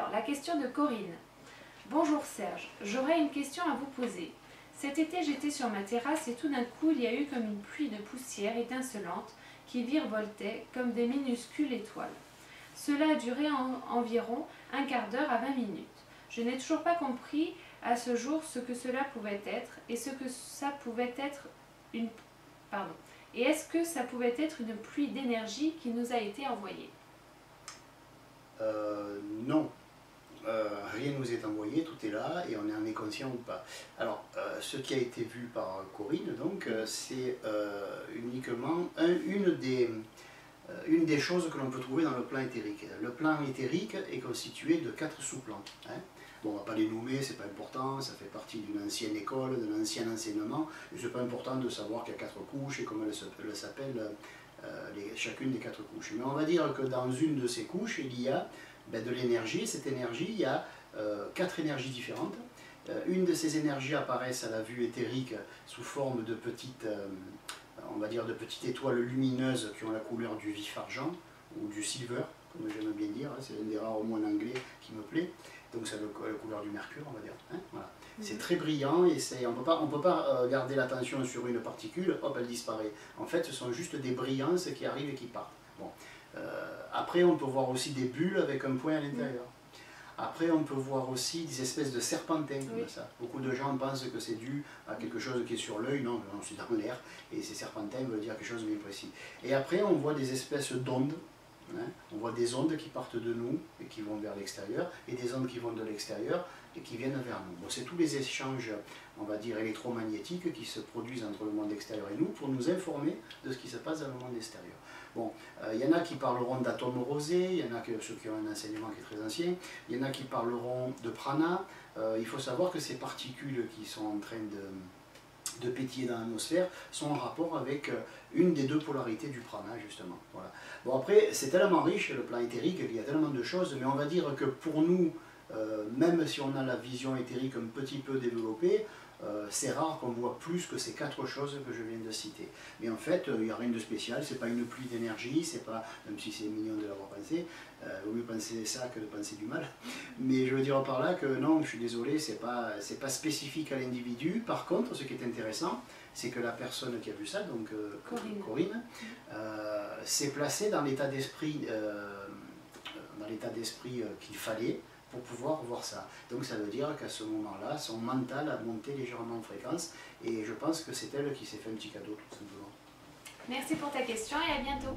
Alors, la question de Corinne. Bonjour Serge, j'aurais une question à vous poser. Cet été, j'étais sur ma terrasse et tout d'un coup, il y a eu comme une pluie de poussière étincelante qui virevoltait comme des minuscules étoiles. Cela a duré environ un quart d'heure à 20 minutes. Je n'ai toujours pas compris à ce jour ce que cela pouvait être et ce que ça pouvait être une... Pardon. Et est-ce que ça pouvait être une pluie d'énergie qui nous a été envoyée? Non. Rien ne nous est envoyé, tout est là et on en est conscient ou pas. Alors, ce qui a été vu par Corinne, donc, c'est uniquement une des choses que l'on peut trouver dans le plan éthérique. Le plan éthérique est constitué de 4 sous-plans. Hein. Bon, on ne va pas les nommer, c'est pas important, ça fait partie d'une ancienne école, d'un ancien enseignement, et c'est pas important de savoir qu'il y a 4 couches et comment elles s'appellent chacune des 4 couches. Mais on va dire que dans une de ces couches, il y a de l'énergie. Cette énergie, il y a 4 énergies différentes. Une de ces énergies apparaissent à la vue éthérique sous forme de petites, on va dire de petites étoiles lumineuses qui ont la couleur du vif argent ou du silver, comme j'aime bien dire. C'est l'un des rares mots en anglais qui me plaît. Donc c'est la couleur du mercure, on va dire. Hein, voilà. C'est très brillant et on ne peut pas garder l'attention sur une particule, hop, elle disparaît. En fait, ce sont juste des brillances qui arrivent et qui partent. Bon. Après, on peut voir aussi des bulles avec un point à l'intérieur. Après, on peut voir aussi des espèces de serpentins comme ça. Beaucoup de gens pensent que c'est dû à quelque chose qui est sur l'œil. Non, non, c'est dans l'air. Et ces serpentins veulent dire quelque chose de bien précis. Et après, on voit des espèces d'ondes. Hein. On voit des ondes qui partent de nous et qui vont vers l'extérieur, et des ondes qui vont de l'extérieur et qui viennent vers nous. Bon, c'est tous les échanges, on va dire, électromagnétiques qui se produisent entre le monde extérieur et nous pour nous informer de ce qui se passe dans le monde extérieur. Bon, il y en a qui parleront d'atomes rosés, il y en a ceux qui ont un enseignement qui est très ancien, il y en a qui parleront de prana. Il faut savoir que ces particules qui sont en train de pétiller dans l'atmosphère sont en rapport avec une des 2 polarités du prana, justement. Voilà. Bon, après, c'est tellement riche le plan éthérique, il y a tellement de choses, mais on va dire que pour nous, même si on a la vision éthérique un petit peu développée, c'est rare qu'on voit plus que ces 4 choses que je viens de citer. Mais en fait, il n'y a rien de spécial, c'est pas une pluie d'énergie, c'est pas, même si c'est mignon de l'avoir pensé, vaut mieux penser ça que de penser du mal. Mais je veux dire par là que non, je suis désolé, c'est pas spécifique à l'individu. Par contre, ce qui est intéressant, c'est que la personne qui a vu ça, donc Corinne, s'est placée dans l'état d'esprit qu'il fallait pour pouvoir voir ça. Donc ça veut dire qu'à ce moment-là, son mental a monté légèrement en fréquence, et je pense que c'est elle qui s'est fait un petit cadeau, tout simplement. Merci pour ta question et à bientôt.